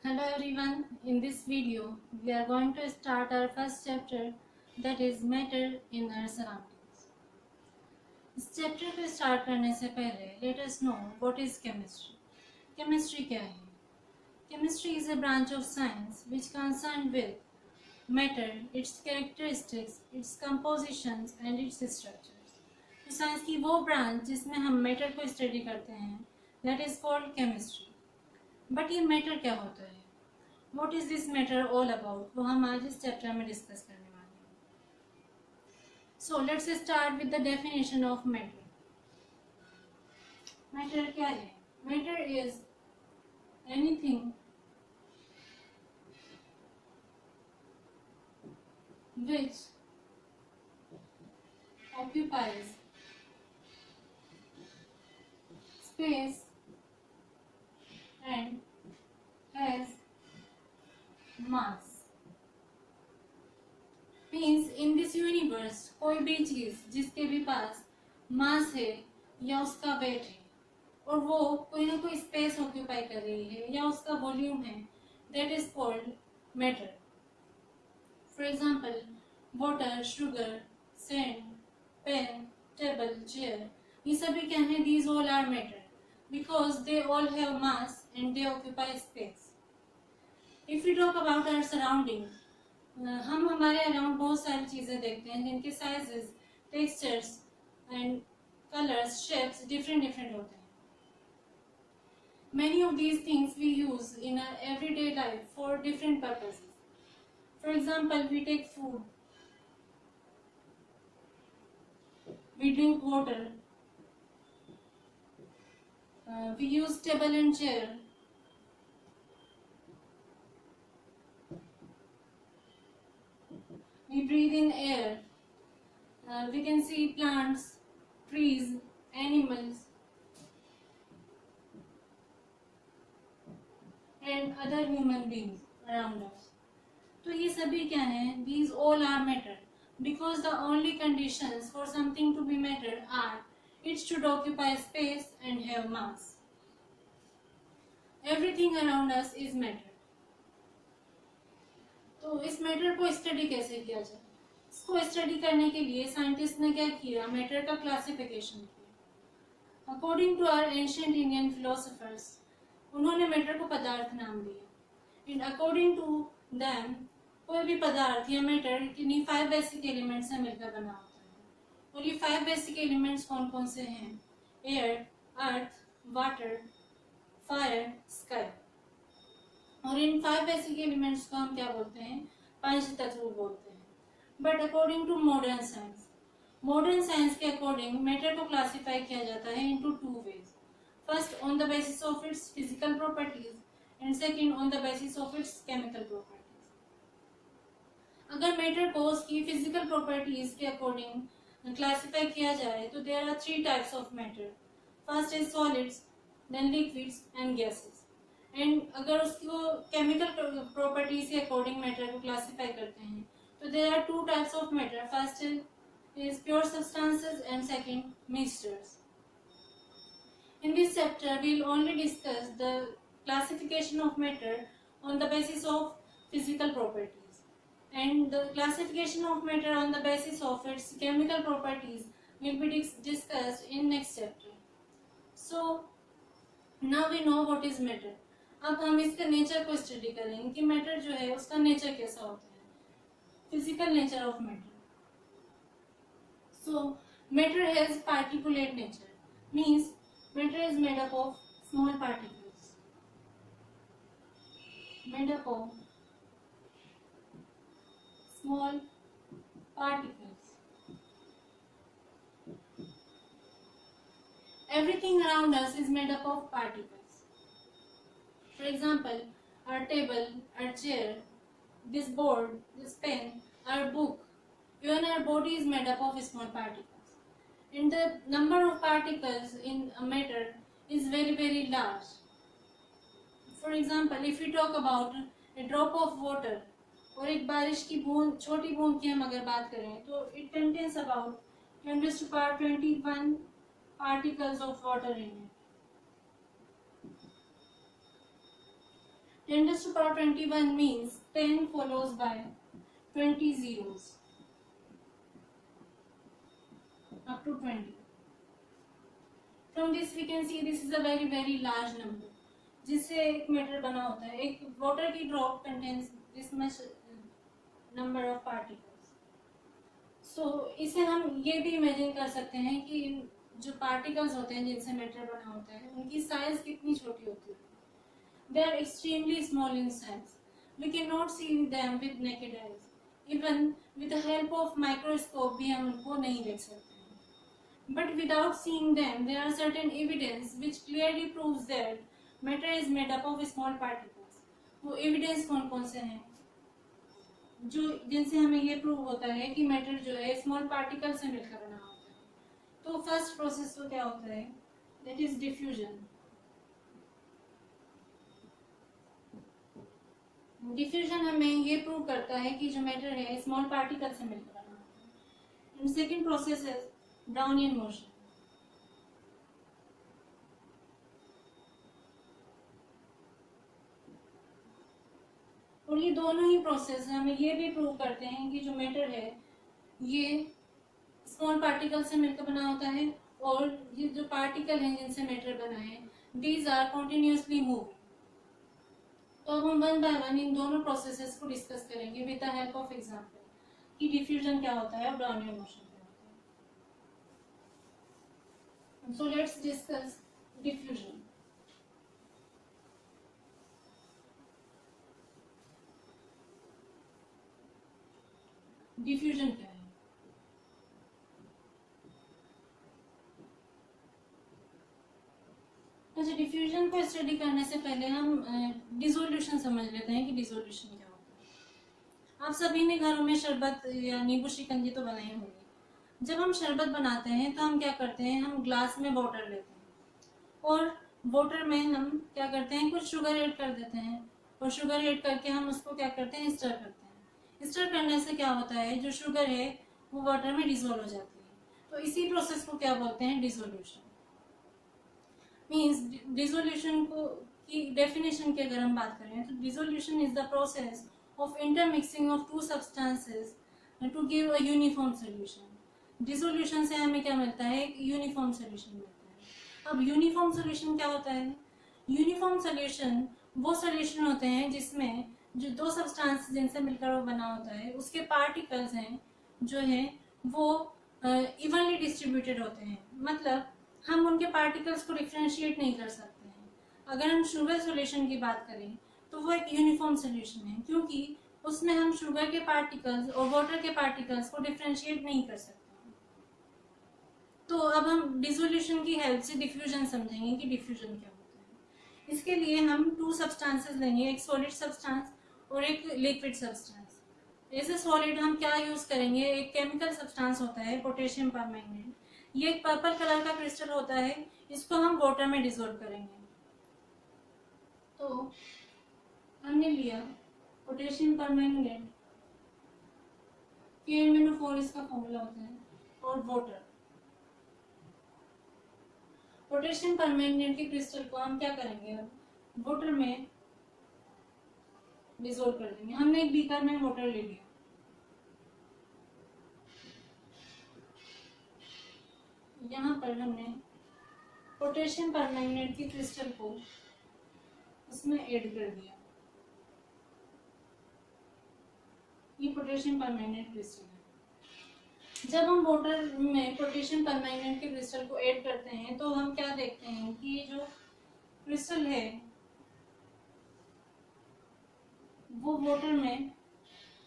Hello everyone, in this video we are going to start our first chapter, that is matter in our surroundings. इस chapter को start करने से पहले let us know what is chemistry. Chemistry क्या है? Chemistry is a branch of science which concerned with matter, its characteristics, its compositions and its structures. तो science की वो ब्रांच जिसमें हम मैटर को स्टडी करते हैं, that is called chemistry. But ये मैटर क्या होता है? What is this matter all about? वो हम आज इस चैप्टर में डिस्कस करने वाले हैं. So let's start with the definition of matter. Matter क्या है? Matter is anything which occupies space and has mass. Means in this universe कोई भी चीज जिसके भी पास मास है या उसका वेट है और वो कोई ना कोई स्पेस ऑक्यूपाई कर रही है या उसका वॉल्यूम है, that is called matter. For example water, sugar, sand, pen, table, chair, ये सभी क्या है? These all are matter because they all have mass and they occupy space. If you talk about our surrounding, हम हमारे around बहुत सारी चीज़ें देखते हैं जिनके sizes, textures and colours, shapes different different होते हैं. Many of these things we use in our everyday life for different purposes. For example we take food, we drink water, we use table and chair. We breathe in air. We can see plants, trees, animals, and other human beings around us. तो ये सभी क्या हैं? These all are matter because the only conditions for something to be matter are it should occupy space and have mass. Everything around us is matter. तो इस matter को study कैसे किया जाए? इसको स्टडी करने के लिए साइंटिस्ट ने क्या किया? मैटर का क्लासिफिकेशन किया. According to our ancient Indian philosophers, उन्होंने मैटर को पदार्थ नाम दिया. एंड अकॉर्डिंग टू देम, कोई भी पदार्थ या मैटर किन्हीं 5 बेसिक एलिमेंट्स से मिलकर बना होता है. और ये 5 बेसिक एलिमेंट्स कौन कौन से हैं? एयर, अर्थ, वाटर, फायर, स्काई. और इन 5 बेसिक एलिमेंट्स को हम क्या बोलते हैं? पंच तत्व बोलते हैं. But according to modern science के अकॉर्डिंग मैटर को क्लासिफाई किया जाता है into 2 ways. First on the basis of its physical properties and second on the basis of its chemical properties. अगर मैटर को उसकी फिजिकल प्रॉपर्टीज के अकॉर्डिंग क्लासिफाई किया जाए तो there are 3 types of matter. First is solids, then liquids and gases. And अगर उसको chemical properties के अकॉर्डिंग मैटर को क्लासिफाई करते हैं तो there are 2 types of matter. First is pure substances and second mixtures. In this chapter we will only discuss the classification of matter on the basis of physical properties and the classification of matter on the basis of its chemical properties will be discussed in next chapter. So now we know what is matter. अब हम इसका nature को study करेंगे कि matter जो है उसका nature कैसा होता है, physical nature of matter. So matter has particulate nature, means matter is made up of small particles, made up of small particles. Everything around us is made up of particles. For example, our table, our chair, this board, this pen, our book, even our body is made up of small particles. And the number of particles in a matter is very, very large. For example, if we talk about a drop of water, और एक बारिश की बूंद, छोटी बूंद की हम अगर बात करें तो it contains about 10 to the power 21 particles of water in it. 10 raised to power 21 means 10 follows by 20 zeros up to 20. From this we can see this is a very large number, जिससे एक matter बना होता है. एक water की drop contains this much number of particles. So इसे हम ये भी इमेजिन कर सकते हैं कि जो पार्टिकल्स होते हैं जिनसे मैटर बना होता है उनकी साइज कितनी छोटी होती है. They are extremely small in size. We can not see them with naked eyes. Even with the help of microscope भी हम उनको नहीं देख सकते. But without seeing them, there are certain evidence which clearly proves that matter is made up of small particles. वो evidence कौन कौन से हैं जो जिनसे हमें ये प्रूव होता है कि मैटर जो है स्मॉल पार्टिकल से मिलकर बना होता है. तो फर्स्ट प्रोसेस तो क्या होता है, दैट इज डिफ्यूजन. डिफ्यूजन हमें ये प्रूव करता है कि जो मैटर है स्मॉल पार्टिकल से मिलकर बना होता है. एंड सेकेंड प्रोसेस है Brownian motion. और ये दोनों ही प्रोसेस हमें ये भी प्रूव करते हैं कि जो मैटर है ये स्मॉल पार्टिकल से मिलकर बना होता है और ये जो पार्टिकल हैं जिनसे मैटर बना है दीज आर कॉन्टिन्यूसली मूविंग. तो अब हम वन बाय वन इन दोनों प्रोसेसेस को डिस्कस करेंगे with the help of example कि डिफ्यूजन क्या होता है और Brownian motion. So let's discuss diffusion. Diffusion क्या है? अच्छा, डिफ्यूजन को स्टडी करने से पहले हम डिसोल्यूशन समझ लेते हैं कि डिसोल्यूशन क्या होता है. आप सभी ने घरों में शरबत या नींबू शिकंजी तो बनाई होगी. जब हम शरबत बनाते हैं तो हम क्या करते हैं, हम ग्लास में वाटर लेते हैं और वाटर में हम क्या करते हैं, कुछ शुगर ऐड कर देते हैं और शुगर ऐड करके हम उसको क्या करते हैं, स्टर करते हैं. स्टर करने से क्या होता है, जो शुगर है वो वाटर में डिसॉल्व हो जाती है. तो इसी प्रोसेस को क्या बोलते हैं, डिसोल्यूशन. मीन्स डिसोल्यूशन को की डेफिनेशन की अगर हम बात करें तो dissolution is the process of intermixing of two substances to give a uniform solution. Dissolution से हमें क्या मिलता है, एक यूनिफॉर्म सोल्यूशन मिलता है. अब यूनिफॉर्म सोल्यूशन क्या होता है, यूनिफॉर्म सोल्यूशन वो सोल्यूशन होते हैं जिसमें जो दो सब्सटेंस जिनसे मिलकर वो बना होता है उसके पार्टिकल्स हैं जो हैं वो इवनली डिस्ट्रीब्यूटेड होते हैं. मतलब हम उनके पार्टिकल्स को डिफ्रेंशिएट नहीं कर सकते हैं. अगर हम शुगर सोल्यूशन की बात करें तो वो एक यूनिफॉर्म सोल्यूशन है क्योंकि उसमें हम शुगर के पार्टिकल्स और वाटर के पार्टिकल्स को डिफ्रेंशिएट नहीं कर सकते. तो अब हम डिसोल्यूशन की हेल्प से डिफ्यूजन समझेंगे कि डिफ्यूजन क्या होता है. इसके लिए हम टू सब्सटेंसेस लेंगे, एक सॉलिड सब्सटेंस और एक लिक्विड सब्सटेंस. ऐसे सॉलिड हम क्या यूज करेंगे, एक केमिकल सब्सटेंस होता है पोटेशियम परमैंगनेट. ये एक पर्पल कलर का क्रिस्टल होता है, इसको हम वाटर में डिसॉल्व करेंगे. तो हमने लिया पोटेशियम परमैंगनेट, KnMnO4 इसका फॉर्मूला होता है, और वाटर. पोटेशियम परमैंगनेट के क्रिस्टल को हम क्या करेंगे, अब वाटर में डिसॉल्व कर देंगे. हमने एक बीकर में वाटर ले लिया, यहाँ पर हमने पोटेशियम परमैंगनेट के क्रिस्टल को उसमें ऐड कर दिया. ये पोटेशियम परमैंगनेट क्रिस्टल है. जब हम वाटर में पोटेशियम परमैंगनेट के क्रिस्टल को ऐड करते हैं तो हम क्या देखते हैं कि ये जो क्रिस्टल है वो वाटर में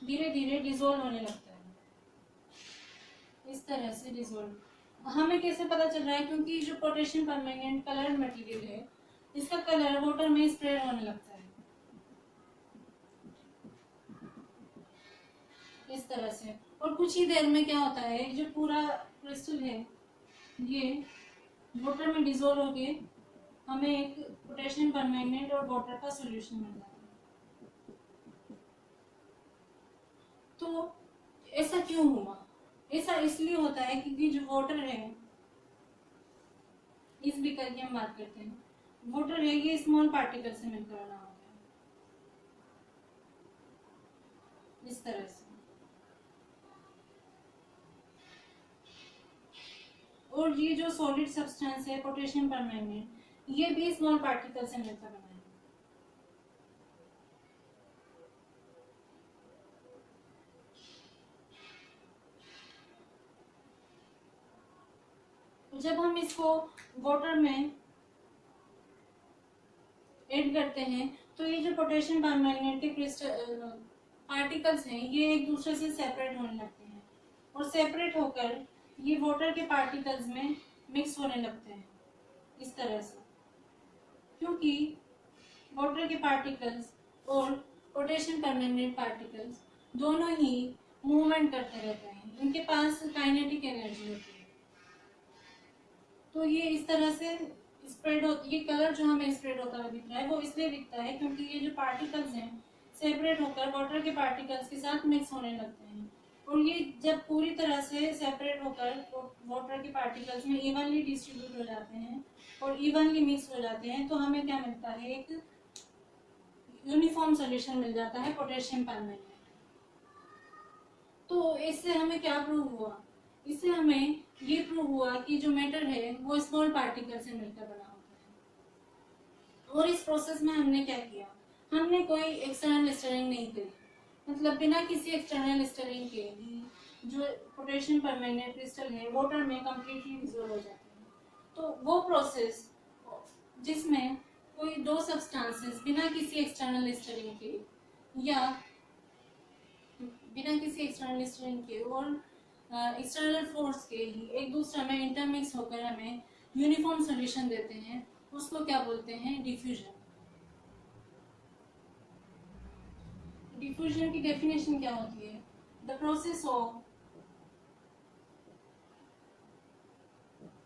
धीरे धीरे डिसॉल्व होने लगता है. इस तरह से डिसॉल्व. हमें कैसे पता चल रहा है, क्योंकि जो पोटेशियम परमैंगनेट कलर मटेरियल है इसका कलर वाटर में स्प्रेड होने लगता है इस तरह से. और कुछ ही देर में क्या होता है, जो पूरा क्रिस्टल है ये वाटर में डिसॉल्व होके हमें एक पोटेशियम परमैंगनेट और वाटर का सॉल्यूशन मिलता है. तो ऐसा क्यों हुआ, ऐसा इसलिए होता है क्योंकि जो वाटर है, इस बीकर की हम बात करते हैं, वाटर है ये स्मॉल पार्टिकल से मिलकर बना होता है. इस तरह से। और ये जो सॉलिड सब्सटेंस है पोटेशियम परमैंगनेट, ये भी स्मॉल पार्टिकल से मिलकर बना है। जब हम इसको वाटर में ऐड करते हैं तो ये जो पोटेशियम परमैंगनेट के क्रिस्टल पार्टिकल्स हैं ये एक दूसरे से सेपरेट होने लगते हैं और सेपरेट होकर ये वाटर के पार्टिकल्स में मिक्स होने लगते हैं इस तरह से, क्योंकि वाटर के पार्टिकल्स और पोटेशियम परमैंगनेट पार्टिकल्स दोनों ही मूवमेंट करते रहते हैं, इनके पास काइनेटिक एनर्जी होती है। तो ये इस तरह से स्प्रेड होती, ये कलर जो हमें स्प्रेड होता हुआ दिख रहा है वो इसलिए दिखता है क्योंकि ये जो पार्टिकल्स हैं सेपरेट होकर वाटर के पार्टिकल्स के साथ मिक्स होने लगते हैं और ये जब पूरी तरह से सेपरेट होकर वाटर के पार्टिकल्स में इवनली डिस्ट्रीब्यूट हो जाते हैं और इवनली मिक्स हो जाते हैं तो हमें क्या मिलता है, एक यूनिफॉर्म सॉल्यूशन मिल जाता है पोटेशियम परमैंगनेट। तो इससे हमें क्या प्रूव हुआ, इससे हमें ये प्रूव हुआ कि जो मैटर है वो स्मॉल पार्टिकल से मिलकर बना होता है। और इस प्रोसेस में हमने क्या किया, हमने कोई एक्सटर्नल स्टरिंग नहीं करी, मतलब बिना किसी एक्सटर्नल स्टरिंग के जो पोटेशियम परमैंगनेट क्रिस्टल है वाटर में कंप्लीटली डिसॉल्व हो जाते हैं। तो वो प्रोसेस जिसमें कोई दो सब्सटेंसेस बिना किसी एक्सटर्नल स्टरिंग के या बिना किसी एक्सटर्नल स्टरिंग के और एक्सटर्नल फोर्स के ही एक दूसरे में इंटरमिक्स होकर हमें यूनिफॉर्म सॉल्यूशन देते हैं, उसको क्या बोलते हैं, डिफ्यूजन। डिफ्यूजन की डेफिनेशन क्या होती है, the process of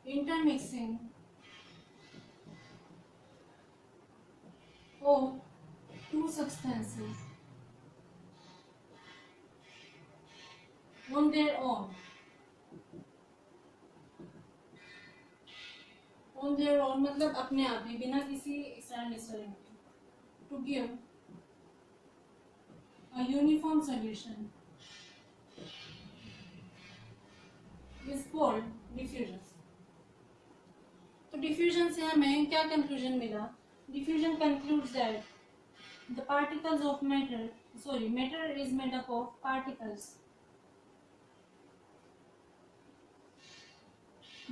intermixing of two substances on their own मतलब अपने आप ही बिना किसी एक्सटर्नल स्टरिंग के, to give a uniform solution is called diffusion। तो डिफ्यूजन से हमें क्या कंक्लूजन मिला, diffusion concludes that the particles of matter is made up of particles,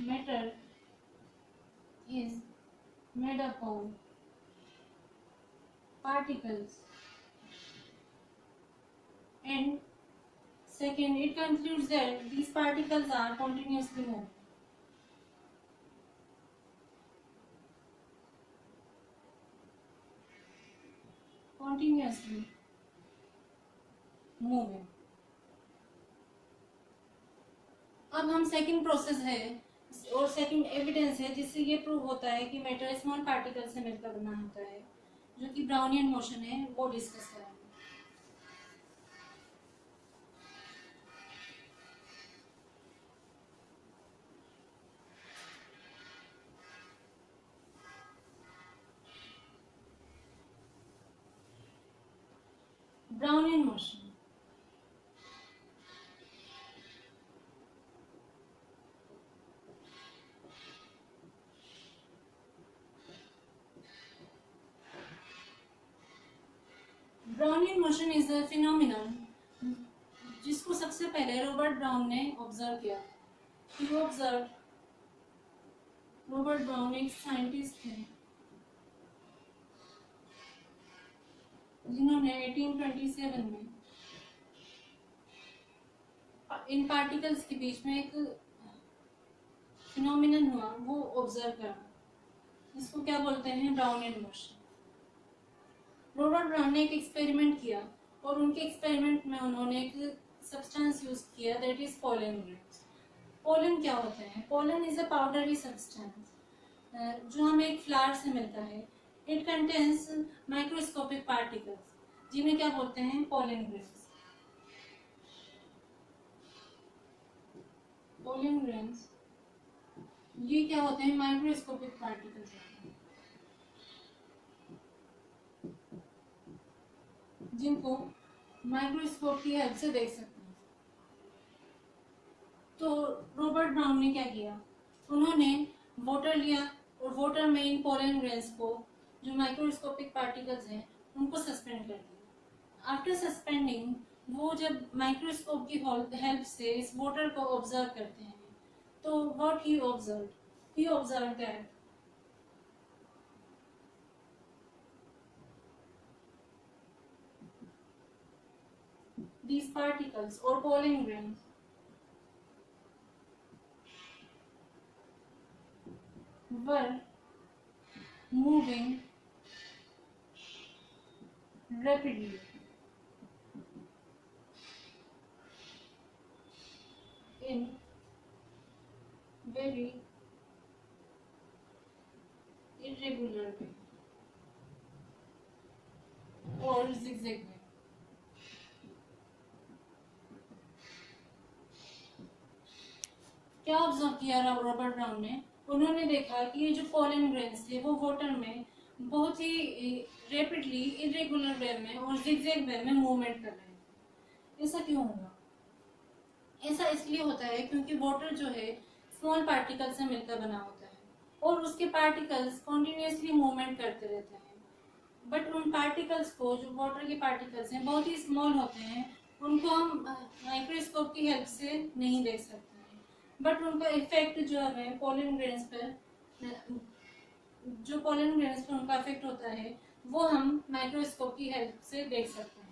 matter is made up of particles, and second it concludes that these particles are continuously moving। continuously moving। अब हम second process है और second evidence है जिससे ये prove होता है कि मैटर स्मॉल पार्टिकल से मिलकर बना होता है, जो कि ब्राउनियन मोशन है, वो डिस्कस करेंगे। Brownian motion, Brownian motion is a phenomenon जिसको सबसे पहले रॉबर्ट ब्राउन ने ऑब्जर्व किया। रॉबर्ट ब्राउन एक साइंटिस्ट थे जिन्होंने 1827 में इन पार्टिकल्स के बीच में एक फिनोमिनन हुआ वो ऑब्जर्व करा, इसको क्या बोलते हैं, ब्राउनियन मोशन। रॉबर्ट ब्राउन ने एक एक्सपेरिमेंट किया और उनके एक्सपेरिमेंट में उन्होंने एक सब्सटेंस यूज किया that is pollen grains. Pollen क्या होते हैं, pollen is a powdery substance जो हमें एक फ्लावर से मिलता है। इट कंटेन्स माइक्रोस्कोपिक पार्टिकल्स जिन्हें क्या बोलते हैं, पोलन ग्रेन्स। पोलन ग्रेन्स ये क्या होते हैं, माइक्रोस्कोपिक पार्टिकल्स जिनको माइक्रोस्कोप की हेल्प से देख सकते हैं। तो रॉबर्ट ब्राउन ने क्या किया, उन्होंने वाटर लिया और वाटर में इन पोलन ग्रेन्स को, जो माइक्रोस्कोपिक पार्टिकल्स हैं, उनको सस्पेंड कर दिया। आफ्टर सस्पेंडिंग, वो जब माइक्रोस्कोप की हेल्प से इस वाटर को ऑब्जर्व करते हैं, तो what he observe that these particles or pollen grains were moving rapidly in very irregular way or zigzag way। क्या ऑब्जर्व किया रॉबर्ट ब्राउन ने, उन्होंने देखा कि ये जो पोलन ग्रेन्स थे वो वाटर में बहुत ही रैपिडली इरेगुलर वे में और जिगजैग वे में मूवमेंट कर रहे हैं। ऐसा क्यों होगा? ऐसा इसलिए होता है क्योंकि वाटर जो है स्मॉल पार्टिकल से मिलकर बना होता है और उसके पार्टिकल्स कॉन्टिन्यूसली मूवमेंट करते रहते हैं। बट उन पार्टिकल्स को, जो वाटर के पार्टिकल्स हैं, बहुत ही स्मॉल होते हैं, उनको हम माइक्रोस्कोप की हेल्प से नहीं देख सकते हैं। बट उनका इफेक्ट जो है पोलन ग्रेन्स पर, जो पोलन ग्रेन्स पर उनका इफेक्ट होता है, वो हम माइक्रोस्कोप की हेल्प से देख सकते हैं।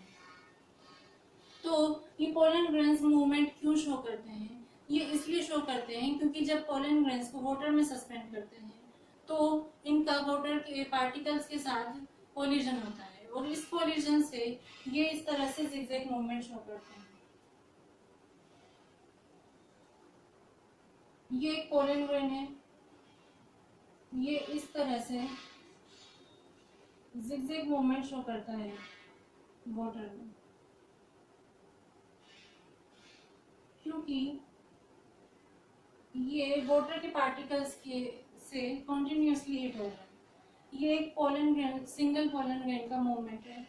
तो ये पोलन ग्रेन्स मूवमेंट क्यों शो करते हैं? ये इसलिए शो करते हैं क्योंकि जब पोलन ग्रेन्स को वाटर में सस्पेंड करते हैं तो इनका वाटर के पार्टिकल्स के साथ कोलिजन होता है और इस कोलिजन से ये इस तरह से जिगजैग मूवमेंट शो करते हैं। ये एक पोलन ग्रेन है, ये इस तरह से जिगजैग मूवमेंट शो करता है वाटर में, क्योंकि ये वाटर के पार्टिकल्स के से कॉन्टिन्यूसली हिट हो रहा है। ये एक pollen grain, single pollen grain का मूवमेंट है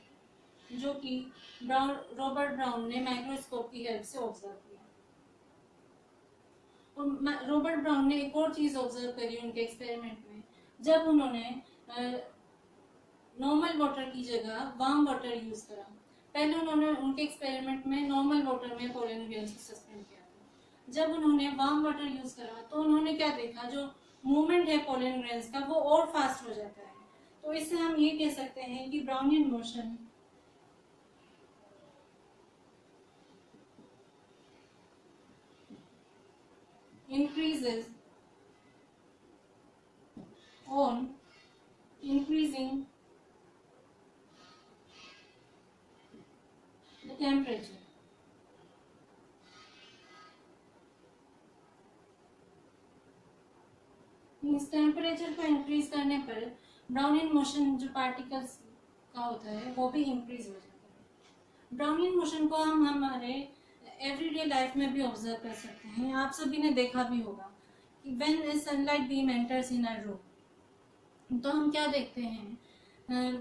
जो कि रॉबर्ट ब्राउन ने माइक्रोस्कोप की हेल्प से ऑब्जर्व किया। और रॉबर्ट ब्राउन ने एक और चीज ऑब्जर्व करी उनके एक्सपेरिमेंट में, जब उन्होंने नॉर्मल वाटर की जगह वार्म वाटर यूज करा। पहले उन्होंने उनके एक्सपेरिमेंट में नॉर्मल वाटर में पोलन ग्रेन्स को सस्पेंड किया था। जब उन्होंने वार्म वाटर यूज करा तो उन्होंने क्या देखा, जो मूवमेंट है पोलन ग्रेन्स का वो और फास्ट हो जाता है। तो इससे हम ये कह सकते हैं कि Brownian motion increases on increasing the temperature। इस टेम्परेचर को इंक्रीज करने पर ब्राउनियन मोशन जो पार्टिकल्स का होता है वो भी इंक्रीज हो जाता है। ब्राउनियन मोशन को हम हमारे एवरीडे लाइफ में भी ऑब्जर्व कर सकते हैं। आप सभी ने देखा भी होगा कि when a sunlight beam enters in a room, तो हम क्या देखते हैं,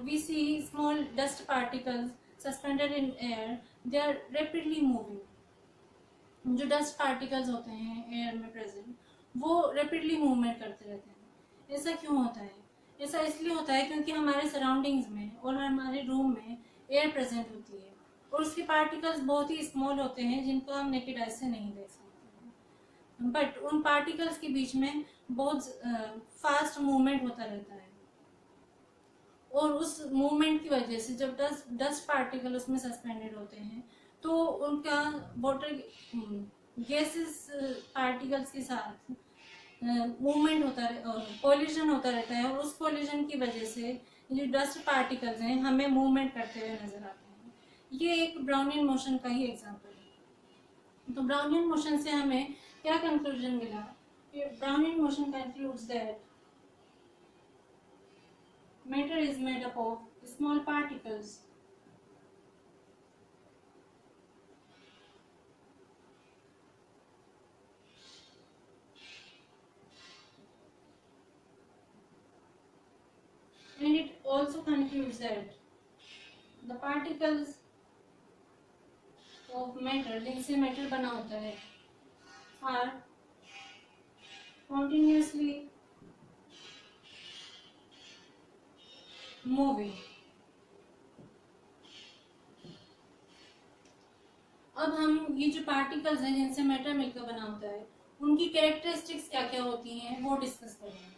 we see small dust particles suspended in air, they are rapidly moving. जो डस्ट पार्टिकल्स होते हैं एयर में प्रेजेंट, वो रैपिडली मूवमेंट करते रहते हैं। ऐसा क्यों होता है? ऐसा इसलिए होता है क्योंकि हमारे सराउंडिंग्स में और हमारे रूम में एयर प्रेजेंट होती है और उसके पार्टिकल्स बहुत ही स्मॉल होते हैं जिनको हम नेकेड आई से नहीं देख सकते हैं। बट उन पार्टिकल्स के बीच में बहुत फास्ट मूवमेंट होता रहता है और उस मूवमेंट की वजह से जब डस्ट पार्टिकल उसमें सस्पेंडेड होते हैं तो उनका वाटर गैसेस पार्टिकल्स के साथ मूवमेंट होता कोलिजन होता रहता है और उस कोलिजन की वजह से जो डस्ट पार्टिकल्स हैं हमें मूवमेंट करते हुए नजर आते हैं। ये एक ब्राउनियन मोशन का ही एग्जांपल है। तो ब्राउनियन मोशन से हमें क्या कंक्लूजन मिला? Brownian motion concludes that matter is made up of small particles and it also concludes that the particles of matter जिनसे मैटर बना होता है आर कॉन्टिन्यूसली मूविंग। अब हम ये जो पार्टिकल्स हैं जिनसे मैटर मिलकर बना होता है उनकी कैरेक्टरिस्टिक्स क्या क्या होती हैं वो डिस्कस करेंगे।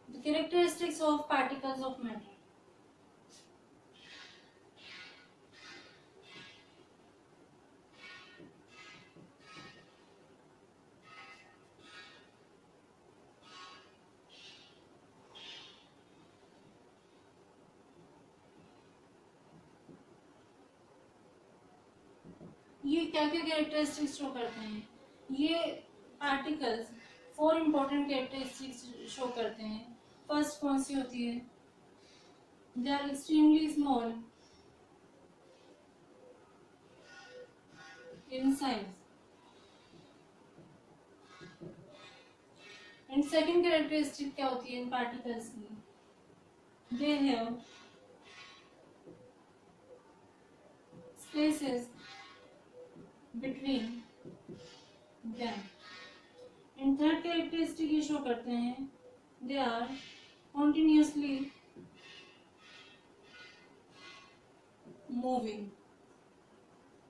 The characteristics of particles of matter. ये क्या क्या कैरेक्टरिस्टिक्स शो करते हैं? ये पार्टिकल्स 4 इंपॉर्टेंट कैरेक्टरिस्टिक्स शो करते हैं। फर्स्ट कौन सी होती है? They are extremely small in size. And second characteristic क्या होती है इन पार्टिकल्स की? They have spaces between them. And third characteristic ये शो करते हैं they are continuously moving,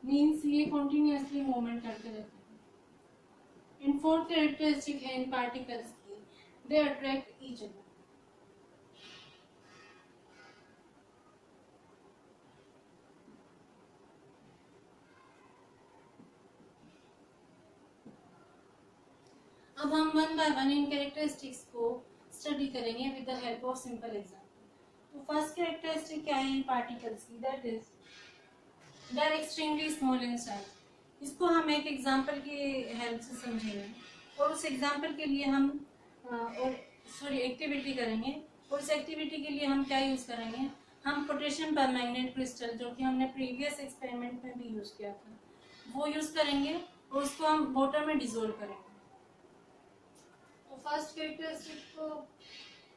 means ये कॉन्टिन्यूसली मूवमेंट करते रहते हैं। इन फोर्थ कैरेक्टरिस्टिक है इन पार्टिकल्स की, दे अट्रैक्ट ईच अदर। अब हम वन बाय वन इन कैरेक्टरिस्टिक्स को स्टडी करेंगे with the help of simple example. तो फर्स्ट कैरेक्टरिस्टिक क्या है इन पार्टिकल्स की? That is they are extremely small in size. इसको हम एक एग्जांपल की हेल्प से समझेंगे और उस एग्जांपल के लिए हम एक्टिविटी करेंगे। और उस एक्टिविटी के लिए हम क्या यूज करेंगे? हम पोटेशियम परमैंगनेट क्रिस्टल, जो कि हमने प्रीवियस एक्सपेरिमेंट में भी यूज किया था, वो यूज करेंगे और उसको हम वाटर में डिसोल्व करेंगे। तो फर्स्ट कैरेक्टरिस्टिक को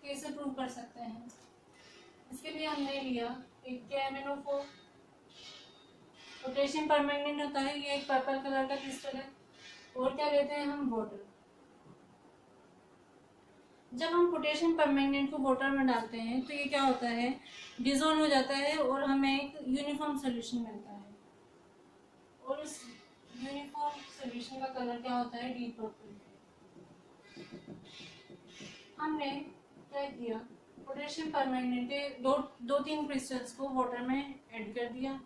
कैसे प्रूव कर सकते हैं? इसके लिए हमने लिया एक KMnO4, पोटेशियम परमैंगनेट होता है, ये एक पर्पल कलर का क्रिस्टल है, और क्या लेते हैं हम? वाटर। जब हम पोटेशियम परमैंगनेट को वाटर में डालते हैं तो ये क्या होता है? डिसॉल्व हो जाता है और हमें एक यूनिफॉर्म सॉल्यूशन मिलता है। और उस यूनिफॉर्म सॉल्यूशन का कलर क्या होता है? Deep purple. हमने क्या किया? पोटेशियम परमैंगनेट के दो तीन क्रिस्टल्स को वाटर में ऐड कर दिया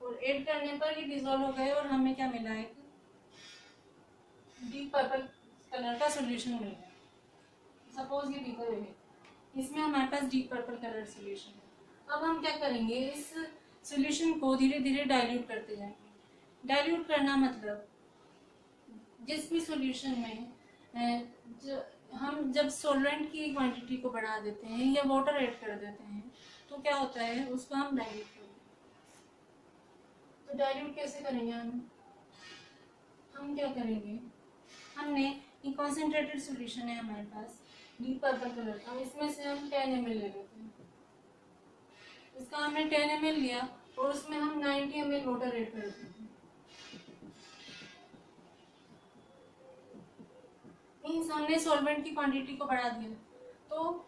और ऐड करने पर ये डिसॉल्व हो गए और हमें क्या मिला? एक डीप पर्पल कलर का सॉल्यूशन मिल गया। सपोज ये बीकर है, इसमें हमारे पास डीप पर्पल कलर सॉल्यूशन है। अब हम क्या करेंगे? इस सॉल्यूशन को धीरे धीरे डाइल्यूट करते जाएंगे। डाइल्यूट करना मतलब जिस भी सॉल्यूशन में हम जब सॉल्वेंट की क्वांटिटी को बढ़ा देते हैं या वाटर ऐड कर देते हैं तो क्या होता है? उसको हम डाइल्यूट करते हैं। तो डाइल्यूट कैसे करेंगे हम क्या करेंगे? हमने ये कॉन्सेंट्रेटेड सॉल्यूशन है हमारे पास डीप पर्पल कलर का, इसमें से हम 10 ml ले लेते हैं। इसका हमने 10 ml लिया और उसमें हम 90 ml वाटर ऐड कर देते हैं। मीन्स हमने सॉल्वेंट की क्वांटिटी को बढ़ा दिया। तो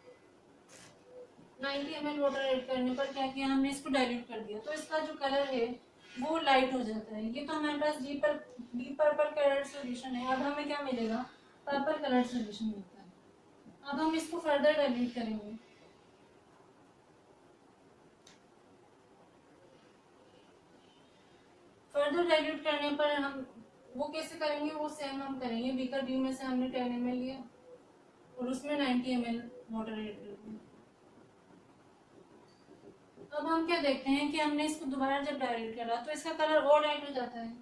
90 ml वाटर ऐड करने पर क्या किया? हमने इसको डाइल्यूट कर दिया, तो इसका जो कलर है वो लाइट हो जाता है। ये तो हमारे पास डीप पर्पल कलर सॉल्यूशन है। अब हमें क्या मिलेगा? पर्पल कलर सॉल्यूशन मिलता है। अब हम इसको फर्दर डाइल्यूट करेंगे। फर्दर डाइल्यूट करने पर हम वो कैसे करेंगे? वो सेम हम करेंगे। बीकर बी में से हमने 10 ml लिया और उसमें 90 ml वाटर ऐड कर दिया। अब हम क्या देखते हैं कि हमने इसको दोबारा जब डाइल्यूट करा तो इसका कलर और लाइट हो जाता है।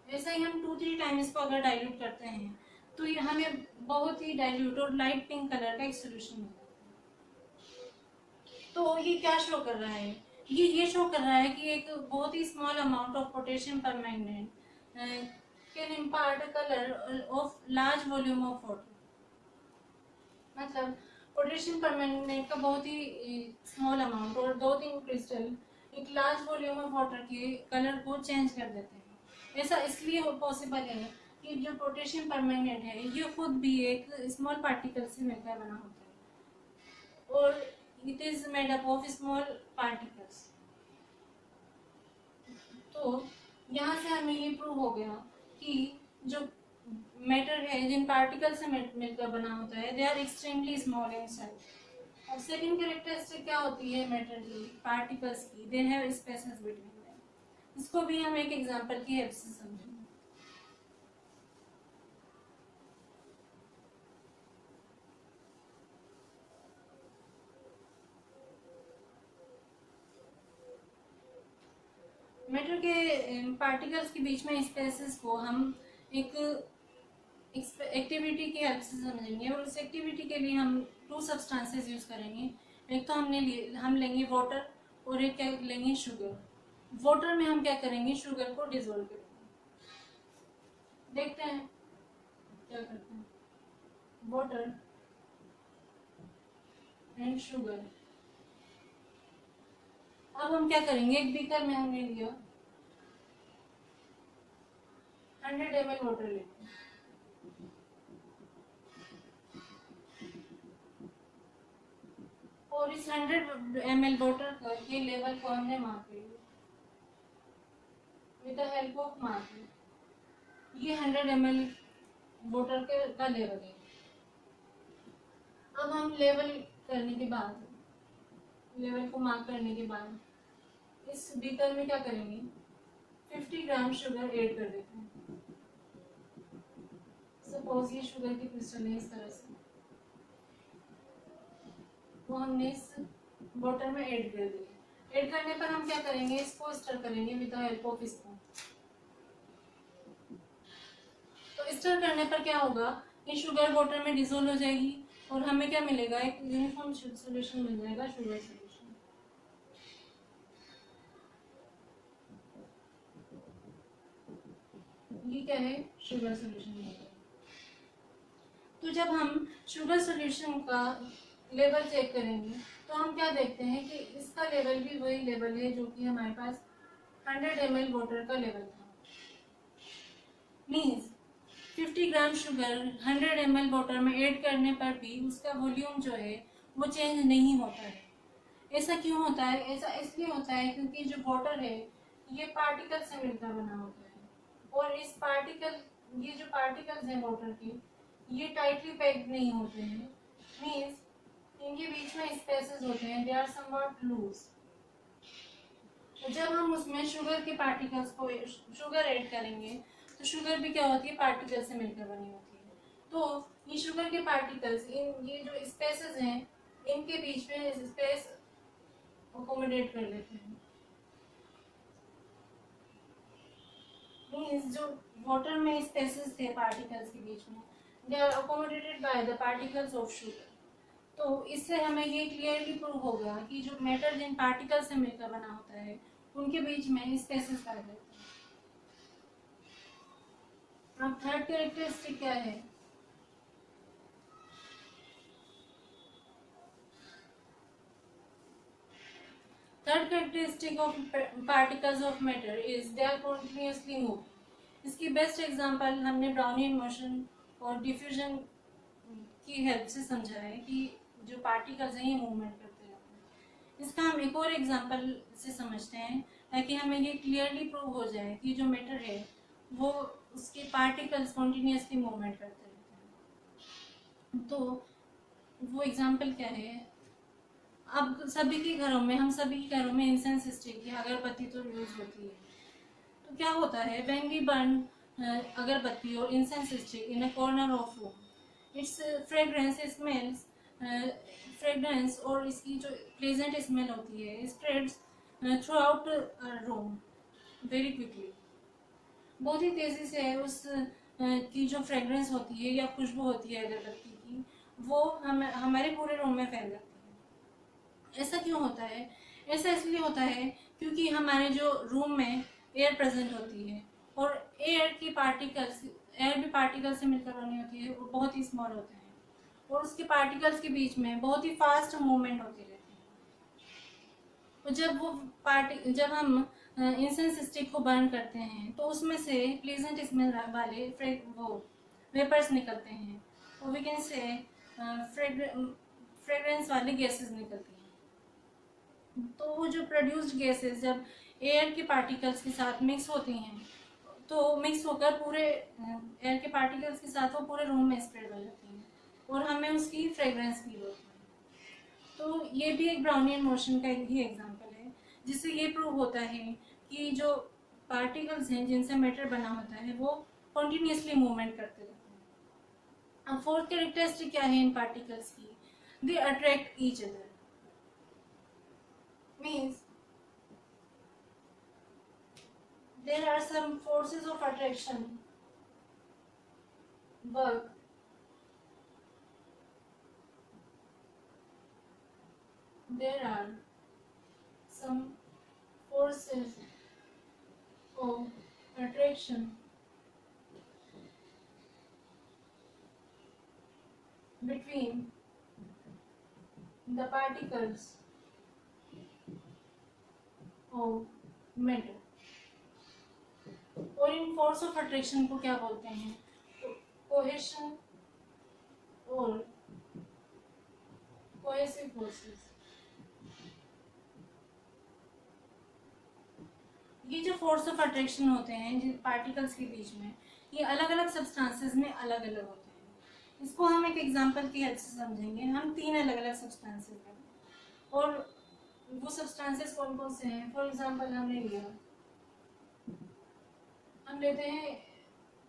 ऐसा ही हम 2-3 टाइम इसको अगर डाइल्यूट करते हैं तो ये हमें बहुत ही डाइल्यूट और लाइट पिंक कलर का एक सोल्यूशन मिलता है। तो ये क्या शो कर रहा है? ये शो कर रहा है कि एक बहुत ही small amount of potassium permanganate can impart colour of large volume of water. मतलब पोटेशियम परमैंगनेट का बहुत ही स्मॉल अमाउंट और 2-3 क्रिस्टल एक लार्ज वॉल्यूम ऑफ वाटर के कलर को चेंज कर देते हैं। ऐसा इसलिए पॉसिबल है कि जो पोटेशियम परमैंगनेट है ये खुद भी एक स्मॉल पार्टिकल से मिलकर बना होता है और it is made up of small particles. तो यहाँ से हमें ये प्रूव हो गया कि जो मैटर है जिन पार्टिकल से मिलकर बना होता है they are extremely small in size. अब सेकंड कैरेक्टरिस्टिक क्या होती है मैटर की, पार्टिकल्स की, they have spaces between them. इसको भी हम एक एग्जांपल की हेल्प से समझेंगे। मैटर के पार्टिकल्स के बीच में स्पेसेस को हम एक एक्टिविटी की हेल्प से समझेंगे और उस एक्टिविटी के लिए हम 2 सब्सटेंसेस यूज करेंगे। एक तो हम लेंगे वाटर और एक क्या लेंगे शुगर। वाटर में हम क्या करेंगे, शुगर को डिसॉल्व करेंगे। देखते हैं क्या करते हैं। Water and sugar. अब हम क्या करेंगे, एक बीकर में हमने लिया 100 ml वाटर लेंगे और इस 100 ml वाटर का ये लेवल को हमने माप लिया with the help of marker. ये 100 ml वाटर का लेवल है। अब हम लेवल करने के बाद, लेवल को मार्क करने के बाद इस बीकर में क्या करेंगे, 50 ग्राम शुगर ऐड कर देते हैं। सपोज ये शुगर की क्रिस्टल है इस तरह से, वो हमने इस वाटर में ऐड कर दिया। ऐड करने पर हम क्या करेंगे, इसको स्टर करेंगे with the help of spoon. तो स्टर करने पर क्या होगा, ये शुगर वाटर में डिसॉल्व हो जाएगी और हमें क्या मिलेगा, एक यूनिफॉर्म सॉल्यूशन मिल जाएगा, शुगर सॉल्यूशन। ये क्या है, शुगर सॉल्यूशन। तो जब हम शुगर सॉल्यूशन का लेवल चेक करेंगे तो हम क्या देखते हैं कि इसका लेवल भी वही लेवल है जो कि हमारे पास 100 ml वाटर का लेवल था। Means 50 gram sugar 100 ml water में ऐड करने पर भी उसका वॉल्यूम जो है वो चेंज नहीं होता है। ऐसा क्यों होता है, ऐसा इसलिए होता है क्योंकि जो वाटर है ये पार्टिकल से मिलकर बना होता है और इस पार्टिकल, ये जो पार्टिकल्स हैं वाटर के, ये टाइटली पैक्ड नहीं होते हैं। मीन्स इनके बीच में स्पेसेस होते हैं, दे आर समवॉट लूज। जब हम उसमें शुगर के पार्टिकल्स को, शुगर ऐड करेंगे तो शुगर भी क्या होती है, पार्टिकल से मिलकर बनी होती है। तो ये शुगर के पार्टिकल्स, इन ये जो स्पेसेस हैं इनके बीच में स्पेस अकोमोडेट कर लेते हैं। मीन्स जो वाटर में स्पेसेस थे पार्टिकल्स के बीच में, they are accommodated by the particles of sugar. तो इससे हमें ये क्लियरली प्रूव हो गया कि जो मैटर जिन पार्टिकल से मिलकर बना होता है उनके बीच में स्पेसेस पाए जाते हैं। अब थर्ड कैरेक्टरिस्टिक क्या है, third characteristic of particles of matter is they are continuously move. इसकी बेस्ट एग्जांपल हमने ब्राउनियन मोशन और डिफ्यूजन की हेल्प से समझा है कि जो पार्टिकल्स हैं ये मूवमेंट करते रहते हैं। इसका हम एक और एग्जांपल से समझते हैं ताकि हमें ये क्लियरली प्रूव हो जाए कि जो मैटर है वो उसके पार्टिकल्स कॉन्टिन्यूसली मूवमेंट करते रहते हैं। तो वो एग्जांपल क्या है, अब सभी के घरों में, हम सभी के घरों में इंसेंस स्टिक या अगरबत्ती तो यूज होती है। तो क्या होता है, व्हेन वी बर्न अगरबत्ती और incense stick in a corner of room, it's fragrance smells, fragrance और इसकी जो प्लेजेंट स्मेल होती है spreads through out room very quickly. बहुत ही तेज़ी से उस की जो फ्रेग्रेंस होती है या खुशबू होती है अगरबत्ती की, वो हमारे पूरे रूम में फैल जाती है। ऐसा क्यों होता है, ऐसा इसलिए होता है क्योंकि हमारे जो रूम में एयर प्रेजेंट होती है और एयर भी पार्टिकल से मिलकर बनी होती है, वो बहुत ही स्मॉल होते हैं और उसके पार्टिकल्स के बीच में बहुत ही फास्ट मूवमेंट होती रहती है। तो जब हम इंसेंस स्टिक को बर्न करते हैं तो उसमें से प्लीजेंट स्मेल वाले वो वेपर्स निकलते हैं, और वी कैन से फ्रेग्रेंस वाली गैसेस निकलती हैं। तो वो जो प्रोड्यूस्ड गैसेस जब एयर के पार्टिकल्स के साथ मिक्स होती हैं तो मिक्स होकर पूरे एयर के पार्टिकल्स के साथ वो पूरे रूम में स्प्रेड हो जाती हैं और हमें उसकी फ्रेग्रेंस फील होती है। तो ये भी एक ब्राउनियन मोशन का ही एग्जांपल है, जिससे ये प्रूव होता है कि जो पार्टिकल्स हैं जिनसे मैटर बना होता है वो कॉन्टिन्यूसली मूवमेंट करते रहते हैं। अब फोर्थ कैरेक्टरिस्टिक क्या है इन पार्टिकल्स की? They attract each other. Means there are some forces of attraction work there are some forces of attraction between the particles of matter। और इन फोर्स ऑफ अट्रैक्शन को क्या बोलते हैं? कोहेशन और कोहेसिव फोर्सेस। ये जो force of attraction होते हैं पार्टिकल्स के बीच में, ये अलग अलग सब्सटेंसेस में अलग अलग होते हैं। इसको हम एक एग्जांपल की हेल्प से समझेंगे। हम 3 अलग अलग सब्सटेंसेस हैं और वो सब्सटेंसेस कौन कौन से हैं? फॉर एग्जांपल हम लेते हैं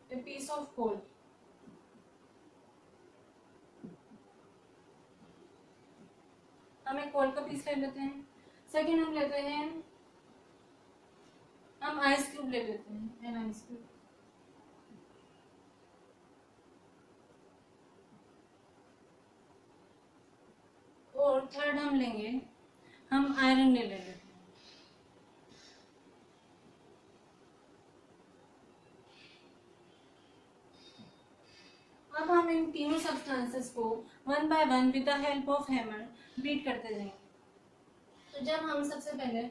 ए पीस ऑफ कोल। हम एक कोल का पीस ले लेते हैं। सेकेंड हम लेते हैं, हम आइस क्यूब ले लेते हैं, एन आइस क्यूब। और थर्ड हम लेंगे, हम आयरन ले लेते हैं। अब हम इन तीनों सब्सटेंसेस को one by one with the help of hammer beat करते जाएंगे। तो जब हम सबसे पहले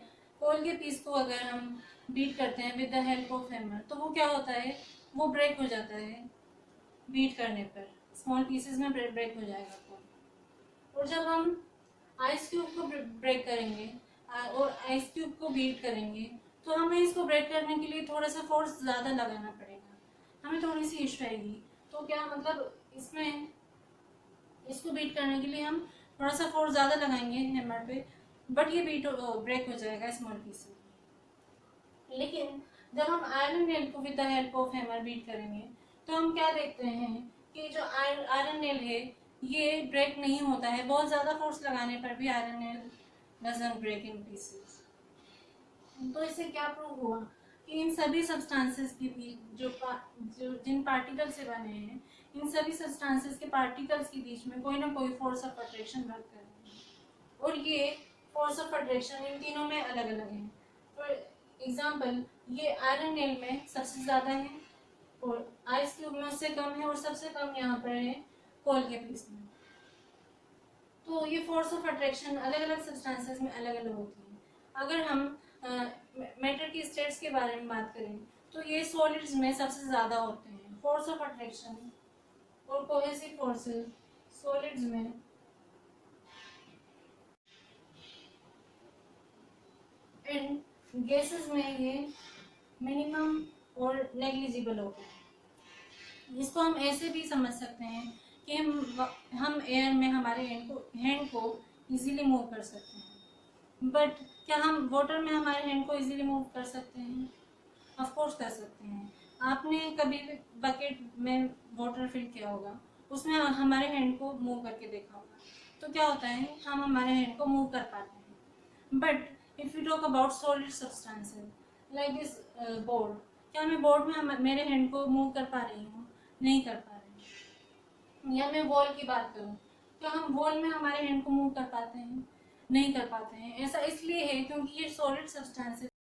कोल के पीस को अगर हम बीट करते हैं with the help of hammer, तो वो क्या होता है? वो ब्रेक हो जाता है बीट करने पर, स्मॉल पीसेस में ब्रेक हो जाएगा कोल। और जब हम आइस क्यूब को ब्रेक करेंगे और आइस क्यूब को बीट करेंगे, तो हमें इसको ब्रेक करने के लिए थोड़ा सा फोर्स ज़्यादा लगाना पड़ेगा, हमें थोड़ी सी इश्यू आएगी। तो क्या मतलब इसमें इसको बीट करने के लिए हम थोड़ा सा फोर्स ज़्यादा लगाएंगे हैमर पे, बट ये ब्रेक हो जाएगा स्मॉल पीस। लेकिन जब हम आयरन नेल को with the help of hammer beat करेंगे, तो हम क्या देखते हैं कि जो आयरन नेल है ये ब्रेक नहीं होता है। बहुत ज़्यादा फोर्स लगाने पर भी iron nail doesn't break in pieces. तो इससे क्या प्रूव हुआ कि इन सभी सब्सटेंसेस के बीच जो जिन पार्टिकल से बने हैं, इन सभी सब्सटेंसेस के पार्टिकल्स के बीच में कोई ना कोई फोर्स ऑफ अट्रैक्शन वर्क कर रही है, और ये फोर्स ऑफ अट्रैक्शन इन तीनों में अलग अलग है। फॉर एग्जाम्पल, ये आयरन नेल में सबसे ज़्यादा है और आइस क्यूब में उससे कम है, और सबसे कम यहाँ पर है कोल के पीस में। तो ये फोर्स ऑफ अट्रैक्शन अलग अलग सब्सटेंसेस में अलग अलग होती है। अगर हम मैटर की स्टेट्स के बारे में बात करें, तो ये सॉलिड्स में सबसे ज़्यादा होते हैं फोर्स ऑफ अट्रैक्शन और कोहेसिव फोर्सेस सॉलिड्स में एंड गैसेस में ये मिनिमम और नेग्लिजिबल होते हैं। इसको हम ऐसे भी समझ सकते हैं कि हम एयर में हमारे हैंड को इजीली मूव कर सकते हैं, बट क्या हम वाटर में हमारे हैंड को इजीली मूव कर सकते हैं? ऑफ कोर्स कर सकते हैं। आपने कभी भी बकेट में वाटर फिल किया होगा, उसमें हमारे हैंड को मूव करके देखा होगा, तो क्या होता है, हम हमारे हैंड को मूव कर पाते हैं। But if you talk about solid substances like this board, क्या मैं बोर्ड में मेरे हैंड को मूव कर पा रही हूँ? नहीं कर पा रही। या मैं वॉल की बात करूँ, क्या हम वॉल में हमारे हैंड को मूव कर पाते हैं? नहीं कर पाते हैं। ऐसा इसलिए है क्योंकि ये सॉलिड सब्सटेंसेस